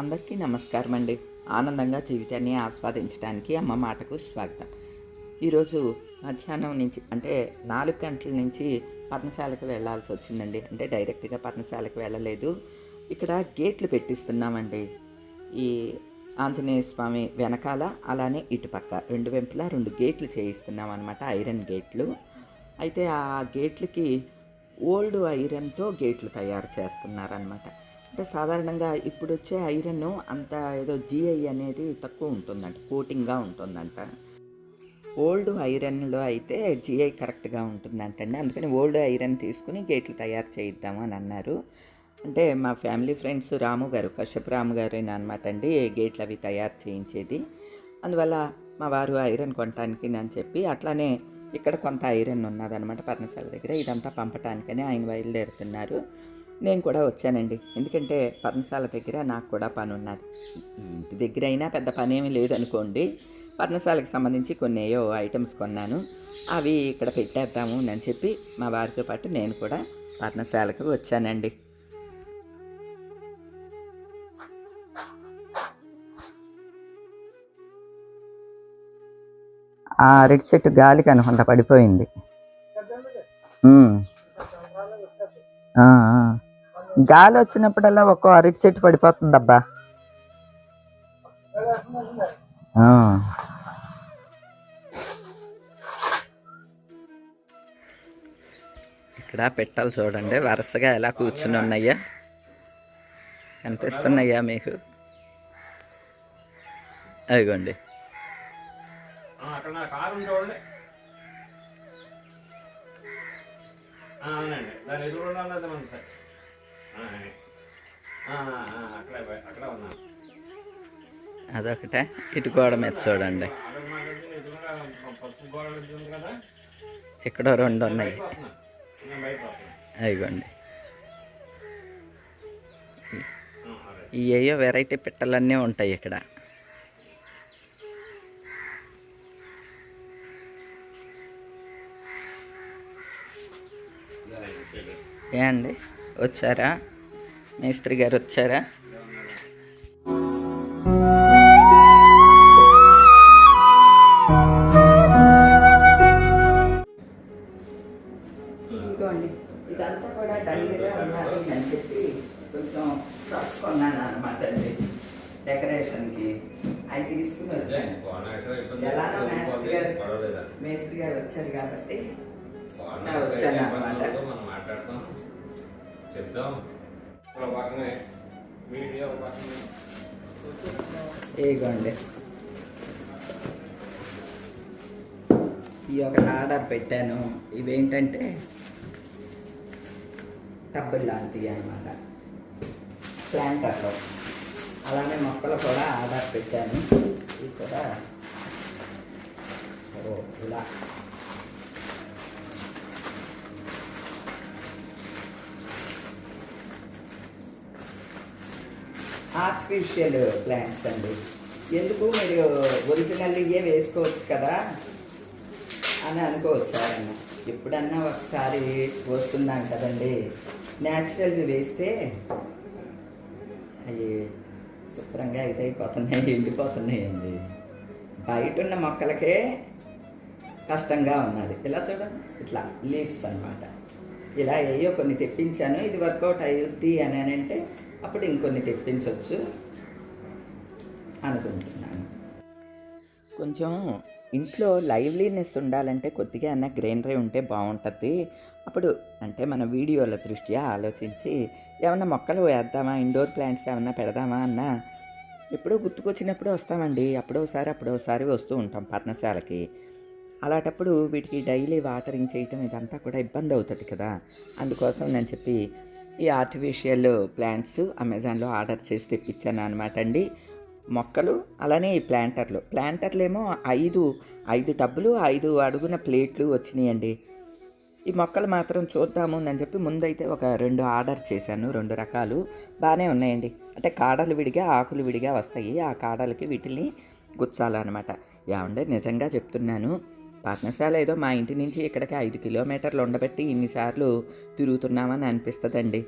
అందరికీ నమస్కారం అండి. ఆనందంగా జీవితాన్ని ఆస్వాదించడానికి అమ్మ మాటకు స్వాగతం. ఈరోజు మధ్యాహ్నం నుంచి అంటే 4 గంటల నుంచి పర్ణశాలకు వెళ్ళాల్సి వచ్చిందండి. అంటే డైరెక్ట్గా పర్ణశాలకు వెళ్ళలేదు. ఇక్కడ గేట్లు పెట్టిస్తున్నామండి. ఈ ఆంజనేయ స్వామి వెనకాల అలానే ఇటుపక్క రెండు వెంపులా 2 గేట్లు చేయిస్తున్నాం అనమాట, ఐరన్ గేట్లు. అయితే ఆ గేట్లకి ఓల్డ్ ఐరన్తో గేట్లు తయారు చేస్తున్నారనమాట. అంటే సాధారణంగా ఇప్పుడు వచ్చే ఐరన్ అంత ఏదో జిఐ అనేది తక్కువ ఉంటుందంట, కోటింగ్గా ఉంటుందంట. ఓల్డ్ ఐరన్లో అయితే జిఐ కరెక్ట్గా ఉంటుందంటండి. అందుకని ఓల్డ్ ఐరన్ తీసుకుని గేట్లు తయారు చేయిద్దాము అని అన్నారు. అంటే మా ఫ్యామిలీ ఫ్రెండ్స్ రాము గారు, కశ్యప్ రాము గారు అనమాట అండి గేట్లు అవి తయారు చేయించేది. అందువల్ల మా వారు ఐరన్ కొనటానికి అని చెప్పి, అట్లానే ఇక్కడ కొంత ఐరన్ ఉన్నదనమాట పర్ణశాల దగ్గర. ఇదంతా పంపటానికని ఆయన బయలుదేరుతున్నారు. నేను కూడా వచ్చానండి. ఎందుకంటే పర్ణశాల దగ్గర నాకు కూడా పని ఉన్నది. ఇంటి దగ్గర అయినా పెద్ద పని ఏమీ లేదనుకోండి. పర్ణశాలకు సంబంధించి కొన్ని ఏవో ఐటమ్స్ కొన్నాను, అవి ఇక్కడ పెట్టేద్దాము అని చెప్పి మా వారితో పాటు నేను కూడా పర్ణశాలకు వచ్చానండి. ఆ అరటి చెట్టు గాలికి అనుకుంటా పడిపోయింది. గాలి వచ్చినప్పుడల్లా ఒక్కో అరటి చెట్టు పడిపోతుందబ్బా. ఇక్కడ పెట్టాలి చూడండి, వరుసగా ఎలా కూర్చుని ఉన్నాయా, కనిపిస్తున్నాయా మీకు? అదిగోండి. అదొకటే. ఇటు గోడ మీద చూడండి, ఇక్కడ 2 ఉన్నాయి. అదిగోండి. ఏయో వెరైటీ పిట్టలన్నీ ఉంటాయి ఇక్కడ. ఏ అండి, వచ్చారా? మేస్త్రి గారు వచ్చారా? ఇదిగోండి, ఇదంతా కూడా డల్గా ఉండాలి అని చెప్పి కొంచెం కొన్నాను అనమాట అండి డెకరేషన్కి. అవి తీసుకుని వచ్చాను. ఎలానో మేస్త్రి గారు వచ్చారు కాబట్టి వచ్చాను అనమాట. ఇదిగోండి, ఈ ఒకటి ఆర్డర్ పెట్టాను. ఇవేంటంటే టబ్బులు లాంటివి అనమాట, ప్లాంటర్లో. అలానే మొక్కలు కూడా ఆర్డర్ పెట్టాను. ఇవి కూడా ఇలా ఆర్టిఫిషియల్ ప్లాంట్స్ అండి. ఎందుకు మీరు ఒరిజినల్ ఇవే వేసుకోవచ్చు కదా అని అనుకోవచ్చు ఎవరన్నా. ఎప్పుడన్నా ఒకసారి వస్తున్నాం కదండి, న్యాచురల్గా వేస్తే అవి శుభ్రంగా ఇదైపోతున్నాయి, ఎండిపోతున్నాయండి. బయట ఉన్న మొక్కలకే కష్టంగా ఉన్నది. ఇలా చూడండి, ఇట్లా లీవ్స్ అనమాట. ఇలా ఏయో కొన్ని తెప్పించాను. ఇది వర్కౌట్ అయ్యుద్ది అని అంటే అప్పుడు ఇంకొన్ని తెప్పించవచ్చు అనుకుంటున్నాను. కొంచెం ఇంట్లో లైవ్లీనెస్ ఉండాలంటే కొద్దిగా అన్న గ్రీనరీ ఉంటే బాగుంటుంది. అప్పుడు అంటే మన వీడియోల దృష్ట్యా ఆలోచించి ఏమన్నా మొక్కలు వేద్దామా, ఇండోర్ ప్లాంట్స్ ఏమన్నా పెడదామా అన్న ఎప్పుడో గుర్తుకొచ్చినప్పుడు వస్తామండి. అప్పుడోసారి వస్తూ ఉంటాం పర్ణశాలకి. అలాంటప్పుడు వీటికి డైలీ వాటరింగ్ చేయటం ఇదంతా కూడా ఇబ్బంది అవుతుంది కదా. అందుకోసం నేను చెప్పి ఈ ఆర్టిఫిషియల్ ప్లాంట్స్ అమెజాన్లో ఆర్డర్ చేసి తెప్పించాను అనమాట అండి. మొక్కలు అలానే ఈ ప్లాంటర్లు ఏమో 5 టబ్బులు 5 అడుగున ప్లేట్లు వచ్చినాయండి. ఈ మొక్కలు మాత్రం చూద్దాము అని చెప్పి ముందైతే ఒక 2 ఆర్డర్ చేశాను. 2 రకాలు బాగానే ఉన్నాయండి. అంటే కాడలు విడిగా ఆకులు విడిగా వస్తాయి. ఆ కాడలకి వీటిని గుచ్చాలన్నమాట. ఏమంటే నిజంగా చెప్తున్నాను, పర్ణశాల ఏదో మా ఇంటి నుంచి ఇక్కడికి 5 కిలోమీటర్లు ఉండబెట్టి ఇన్నిసార్లు తిరుగుతున్నామని అనిపిస్తుందండి.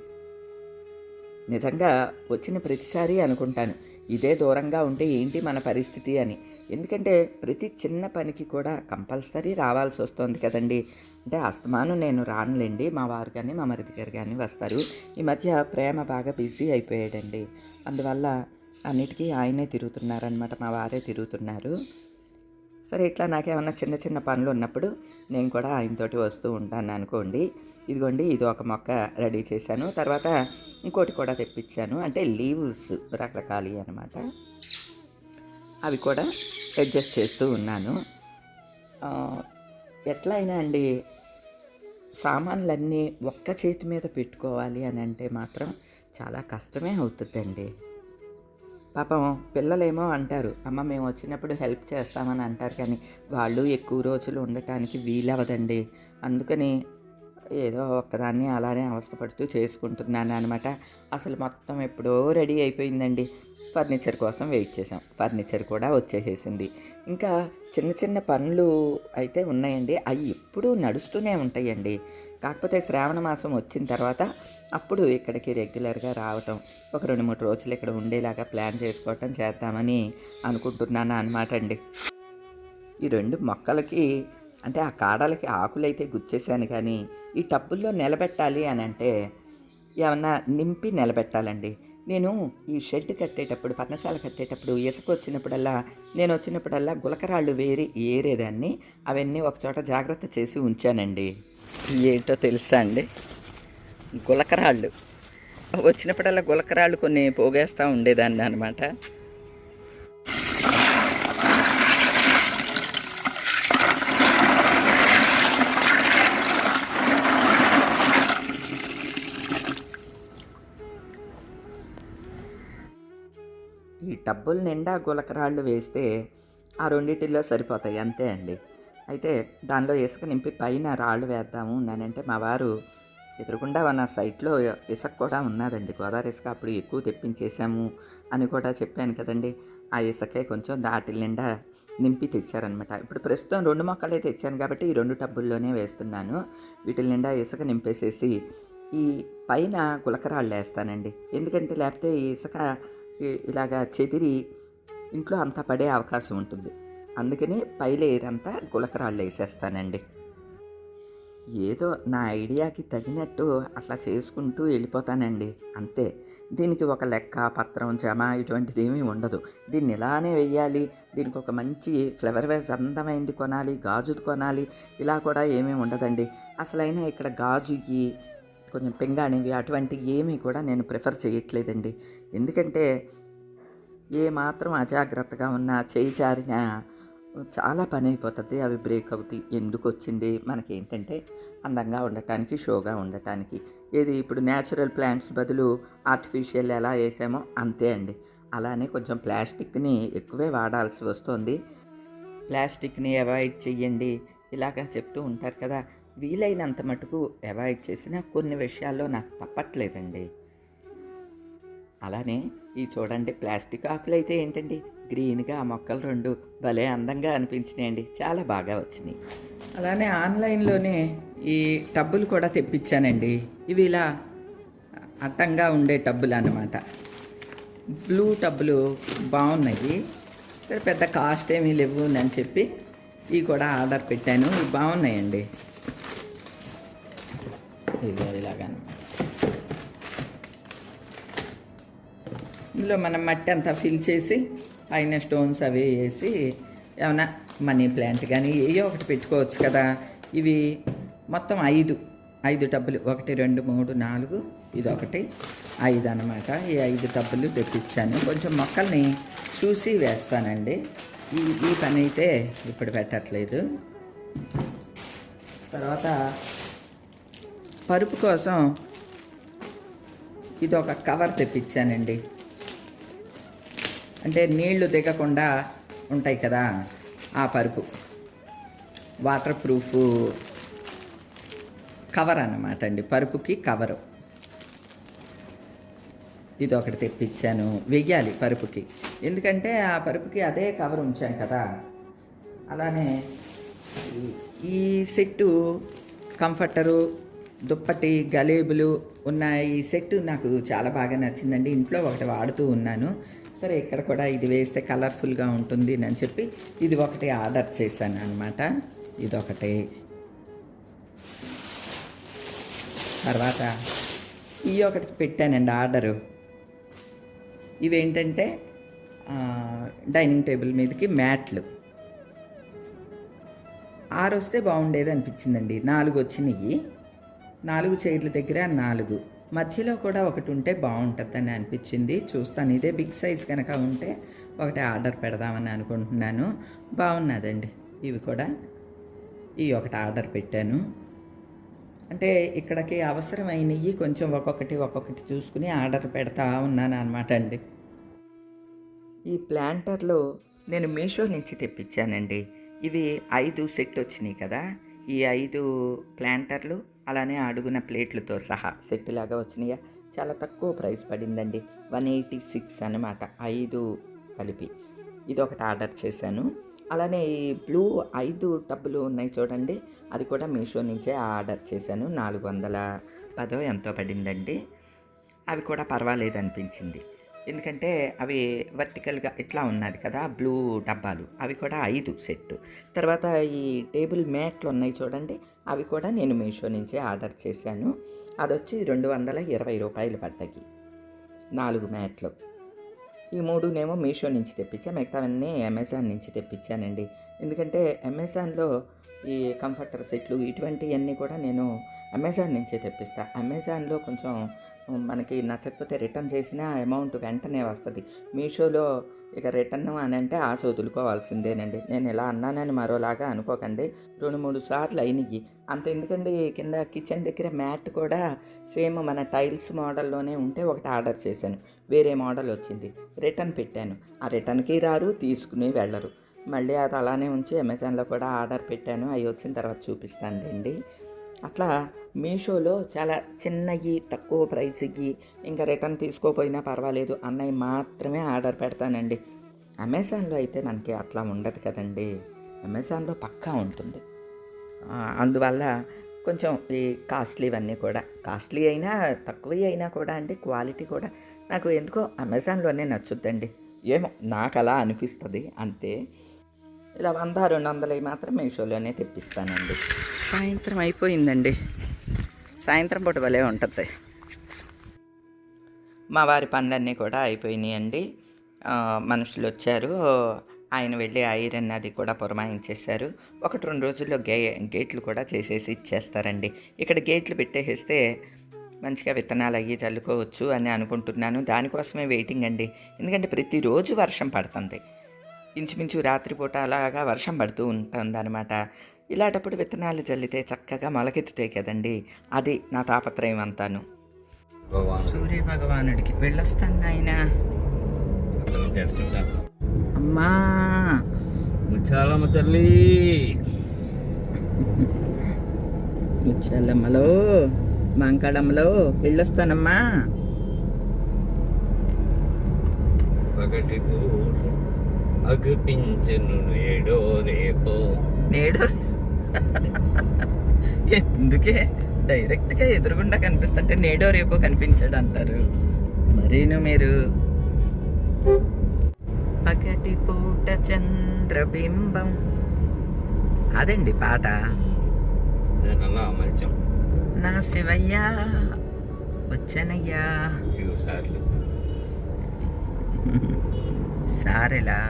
నిజంగా వచ్చిన ప్రతిసారి అనుకుంటాను, ఇదే దూరంగా ఉంటే ఏంటి మన పరిస్థితి అని. ఎందుకంటే ప్రతి చిన్న పనికి కూడా కంపల్సరీ రావాల్సి వస్తుంది కదండి. అంటే అస్తమానం నేను రానులేండి, మా వారు కానీ మా మరిది గారు కానీ వస్తారు. ఈ మధ్య ప్రేమ బాగా బిజీ అయిపోయాడండి. అందువల్ల అన్నిటికీ ఆయనే తిరుగుతున్నారనమాట, మా వారే తిరుగుతున్నారు. సరే ఇట్లా నాకేమన్నా చిన్న చిన్న పనులు ఉన్నప్పుడు నేను కూడా ఆయనతోటి వస్తూ ఉంటాను అనుకోండి. ఇదిగోండి ఇది ఒక మొక్క రెడీ చేశాను. తర్వాత ఇంకోటి కూడా తెప్పించాను. అంటే లీవ్స్ రకరకాలి అనమాట. అవి కూడా అడ్జస్ట్ చేస్తూ ఉన్నాను. ఎట్లా అయినా అండి, సామాన్లన్నీ ఒక్క చేతి మీద పెట్టుకోవాలి అని అంటే మాత్రం చాలా కష్టమే అవుతుందండి. పాపం పిల్లలేమో అంటారు, అమ్మ మేము వచ్చినప్పుడు హెల్ప్ చేస్తామని అంటారు, కానీ వాళ్ళు ఎక్కువ రోజులు ఉండటానికి వీలవదండి. అందుకని ఏదో ఒక్కదాన్ని అలానే అవస్థపడుతూ చేసుకుంటున్నాను అనమాట. అసలు మొత్తం ఎప్పుడో రెడీ అయిపోయిందండి. ఫర్నిచర్ కోసం వెయిట్ చేసాం, ఫర్నిచర్ కూడా వచ్చేసేసింది. ఇంకా చిన్న చిన్న పనులు అయితే ఉన్నాయండి, అవి ఎప్పుడూ నడుస్తూనే ఉంటాయండి. కాకపోతే శ్రావణ మాసం వచ్చిన తర్వాత అప్పుడు ఇక్కడికి రెగ్యులర్గా రావటం, ఒక 2-3 రోజులు ఇక్కడ ఉండేలాగా ప్లాన్ చేసుకోవటం చేద్దామని అనుకుంటున్నాను అనమాట అండి. ఈ 2 మొక్కలకి అంటే ఆ కాడలకి ఆకులైతే గుచ్చేసాను, కానీ ఈ టబ్బుల్లో నిలబెట్టాలి అని అంటే ఏమన్నా నింపి నిలబెట్టాలండి. నేను ఈ షెడ్ కట్టేటప్పుడు, పర్ణశాల కట్టేటప్పుడు ఇసుక వచ్చినప్పుడల్లా గులకరాళ్ళు ఏరేదాన్ని. అవన్నీ ఒకచోట జాగ్రత్త చేసి ఉంచానండి. ఏంటో తెలుసా అండి, గులకరాళ్ళు వచ్చినప్పుడల్లా గులకరాళ్ళు కొన్ని పోగేస్తూ ఉండేదాన్ని అనమాట. ఈ టబ్బుల నిండా గులకరాళ్ళు వేస్తే ఆ రెండిటిల్లో సరిపోతాయి, అంతే అండి. అయితే దానిలో ఇసుక నింపి పైన రాళ్ళు వేద్దాము అనంటే మా వారు ఎదురుగుండా మన సైట్లో ఇసుక కూడా ఉన్నదండి, గోదావరి ఇసుక. అప్పుడు ఎక్కువ తెప్పించేసాము అని కూడా చెప్పాను కదండి. ఆ ఇసుకే కొంచెం దాటి నిండా నింపి తెచ్చారనమాట. ఇప్పుడు ప్రస్తుతం 2 మొక్కలే తెచ్చాను కాబట్టి ఈ 2 టబ్బుల్లోనే వేస్తున్నాను. వీటి నిండా ఇసుక నింపేసేసి ఈ పైన గులకరాళ్ళు వేస్తానండి. ఎందుకంటే లేకపోతే ఈ ఇసుక ఇలాగా చెదిరి ఇంట్లో అంతా పడే అవకాశం ఉంటుంది. అందుకని పై లేయర్ అంతా గులకరాళ్ళు వేసేస్తానండి. ఏదో నా ఐడియాకి తగినట్టు అట్లా చేసుకుంటూ వెళ్ళిపోతానండి, అంతే. దీనికి ఒక లెక్క, పత్రం, జమ ఇటువంటిది ఏమీ ఉండదు. దీన్ని ఇలానే వెయ్యాలి, దీనికి ఒక మంచి ఫ్లవర్ వేస్ అందమైంది కొనాలి, గాజుది కొనాలి, ఇలా కూడా ఏమీ ఉండదండి. అసలైనా ఇక్కడ గాజుకి కొంచెం పింగాణివి అటువంటి ఏమీ కూడా నేను ప్రిఫర్ చేయట్లేదండి. ఎందుకంటే ఏ మాత్రం అజాగ్రత్తగా ఉన్నా, చేయి జారినా చాలా పని అయిపోతుంది, అవి బ్రేక్ అవుతాయి. ఎందుకు వచ్చింది మనకేంటంటే అందంగా ఉండటానికి, షోగా ఉండటానికి. ఏది ఇప్పుడు న్యాచురల్ ప్లాంట్స్ బదులు ఆర్టిఫిషియల్ ఎలా వేసామో అంతే అండి. అలానే కొంచెం ప్లాస్టిక్ని ఎక్కువే వాడాల్సి వస్తుంది. ప్లాస్టిక్ని అవాయిడ్ చెయ్యండి ఇలాగా చెప్తూ ఉంటారు కదా. వీలైనంత మటుకు అవాయిడ్ చేసిన కొన్ని విషయాల్లో నాకు తప్పట్లేదండి. అలానే ఈ చూడండి, ప్లాస్టిక్ ఆకులు అయితే ఏంటండి గ్రీన్గా, ఆ మొక్కలు 2 భలే అందంగా అనిపించినాయండి, చాలా బాగా వచ్చినాయి. అలానే ఆన్లైన్లోనే ఈ టబ్బులు కూడా తెప్పించానండి. ఇవి ఇలా అడ్డంగా ఉండే టబ్బులు అన్నమాట. బ్లూ టబ్బులు బాగున్నాయి, పెద్ద కాస్ట్ ఏమీ లేవు అని చెప్పి ఇవి కూడా ఆర్డర్ పెట్టాను. ఇవి బాగున్నాయండి. ఇలాగా ఇందులో మనం మట్టి అంతా ఫిల్ చేసి పైన స్టోన్స్ అవి వేసి ఏమైనా మనీ ప్లాంట్ కానీ ఏయో ఒకటి పెట్టుకోవచ్చు కదా. ఇవి మొత్తం 5 టబ్బులు, 1 2 3 4, ఇది 1 5 అన్నమాట. ఈ 5 టబ్బులు తెప్పించాను. కొంచెం మొక్కల్ని చూసి వేస్తానండి. ఈ పని అయితే ఇప్పుడు పెట్టట్లేదు. తర్వాత పరుపు కోసం ఇది ఒక కవర్ తెప్పించానండి. అంటే నీళ్లు దిగకుండా ఉంటాయి కదా ఆ పరుపు, వాటర్ ప్రూఫ్ కవర్ అన్నమాట అండి, పరుపుకి కవరు. ఇది ఒకటి తెప్పించాను, వెయ్యాలి పరుపుకి. ఎందుకంటే ఆ పరుపుకి అదే కవర్ ఉంచాను కదా. అలానే ఈ సెట్టు కంఫర్టరు దుప్పటి గలేబులు ఉన్న ఈ సెట్ నాకు చాలా బాగా నచ్చిందండి. ఇంట్లో ఒకటి వాడుతూ ఉన్నాను. సరే ఇక్కడ కూడా ఇది వేస్తే కలర్ఫుల్గా ఉంటుంది అని చెప్పి ఇది ఒకటి ఆర్డర్ చేశాను అనమాట. ఇదొకటి. తర్వాత ఈ ఒకటి పెట్టానండి ఆర్డరు. ఇవేంటంటే డైనింగ్ టేబుల్ మీదకి మ్యాట్లు. 6 వస్తే బాగుండేది అనిపించిందండి. 4 వచ్చినాయి. 4 చైర్ల దగ్గర 4 మధ్యలో కూడా ఒకటి ఉంటే బాగుంటుందని అనిపించింది. చూస్తాను, ఇదే బిగ్ సైజ్ కనుక ఉంటే ఒకటి ఆర్డర్ పెడదామని అనుకుంటున్నాను. బాగున్నదండి. ఇవి కూడా ఈ ఒకటి ఆర్డర్ పెట్టాను. అంటే ఇక్కడికి అవసరమైనవి కొంచెం ఒక్కొక్కటి చూసుకుని ఆర్డర్ పెడతా ఉన్నాను అనమాట అండి. ఈ ప్లాంటర్లు నేను మీషో నుంచి తెప్పించానండి. ఇవి 5 సెట్ వచ్చినాయి కదా. ఈ 5 ప్లాంటర్లు అలానే అడుగున ప్లేట్లతో సహా సెట్ లాగా వచ్చినాయా. చాలా తక్కువ ప్రైస్ పడిందండి. 186 అనమాట 5 కలిపి. ఇది ఒకటి ఆర్డర్ చేశాను. అలానే ఈ బ్లూ 5 టబ్బులు ఉన్నాయి చూడండి, అది కూడా మీషో నుంచే ఆర్డర్ చేశాను. 410 ఎంతో పడిందండి. అవి కూడా పర్వాలేదు అనిపించింది. ఎందుకంటే అవి వర్టికల్గా ఇట్లా ఉన్నది కదా బ్లూ డబ్బాలు, అవి కూడా 5 సెట్. తర్వాత ఈ టేబుల్ మ్యాట్లు ఉన్నాయి చూడండి, అవి కూడా నేను మీషో నుంచే ఆర్డర్ చేశాను. అది వచ్చి 220 రూపాయలు పడ్డాయి 4 మ్యాట్లు. ఈ 3నేమో మీషో నుంచి తెప్పించా, మిగతావన్నీ అమెజాన్ నుంచి తెప్పించానండి. ఎందుకంటే అమెజాన్లో ఈ కంఫర్టర్ సెట్లు ఇటువంటివన్నీ కూడా నేను అమెజాన్ నుంచే తెప్పిస్తా. అమెజాన్లో కొంచెం మనకి నచ్చకపోతే రిటర్న్ చేసిన అమౌంట్ వెంటనే వస్తుంది. మీషోలో ఇక రిటర్న్ అని అంటే ఆశ వదులుకోవాల్సిందేనండి. నేను ఇలా అన్నానని మరోలాగా అనుకోకండి. 2-3 సార్లు అయినాయి. అంత ఎందుకండి, కింద కిచెన్ దగ్గర మ్యాట్ కూడా సేమ్ మన టైల్స్ మోడల్లోనే ఉంటే ఒకటి ఆర్డర్ చేశాను. వేరే మోడల్ వచ్చింది, రిటర్న్ పెట్టాను. ఆ రిటర్న్కి రారు, తీసుకుని వెళ్ళరు. మళ్ళీ అది అలానే ఉంచి అమెజాన్లో కూడా ఆర్డర్ పెట్టాను. అవి వచ్చిన తర్వాత చూపిస్తానులేండి. అట్లా మీషోలో చాలా చిన్నవి తక్కువ ప్రైస్కి ఇంకా రిటర్న్ తీసుకోపోయినా పర్వాలేదు అన్నవి మాత్రమే ఆర్డర్ పెడతానండి. అమెజాన్లో అయితే మనకి అట్లా ఉండదు కదండి. అమెజాన్లో పక్కా ఉంటుంది. అందువల్ల కొంచెం ఈ కాస్ట్లీవన్నీ కూడా కాస్ట్లీ అయినా తక్కువ అయినా కూడా అండి, క్వాలిటీ కూడా నాకు ఎందుకో అమెజాన్లోనే నచ్చుద్దండి. ఏమో నాకు అలా అనిపిస్తుంది అంతే. ఇలా 100-200 మాత్రం మీషోలోనే తెప్పిస్తానండి. సాయంత్రం అయిపోయిందండి. సాయంత్రం పూట భలే ఉంటుంది. మా వారి పనులన్నీ కూడా అయిపోయినాయండి. మనుషులు వచ్చారు, ఆయన వెళ్ళి ఐరన్ అది కూడా పురమాయించేశారు. 1-2 రోజుల్లో గేట్లు కూడా చేసేసి ఇచ్చేస్తారండి. ఇక్కడ గేట్లు పెట్టేస్తే మంచిగా విత్తనాలు అయ్యి చల్లుకోవచ్చు అని అనుకుంటున్నాను. దానికోసమే వెయిటింగ్ అండి. ఎందుకంటే ప్రతిరోజు వర్షం పడుతుంది. ఇంచుమించు రాత్రిపూట అలాగా వర్షం పడుతూ ఉంటుంది అనమాట. ఇలాంటప్పుడు విత్తనాలు చల్లితే చక్కగా మొలకెత్తుతాయి కదండి. అది నా తాపత్రయం అంతాను. సూర్య భగవానుడికి వెళ్ళొస్తాను ఆయన. అమ్మా ముచ్చాలమ్మ తల్లి, ముచ్చాలమ్మలో మంకాళమ్మలో వెళ్ళొస్తానమ్మా. పగటి అగుపించెను నేడో రేపో. నేడు ఎందుకే డైరెక్ట్గా ఎదురుగుండా కనిపిస్తుంటే నేడో రేపో కనిపించాడు అంటారు. మరీను మీరు పగటి పూట చంద్రబింబం అదండి పాట. దానిలా అమర్చం నా శివయ్యా వచ్చనయ్యా సార్లు సారెలా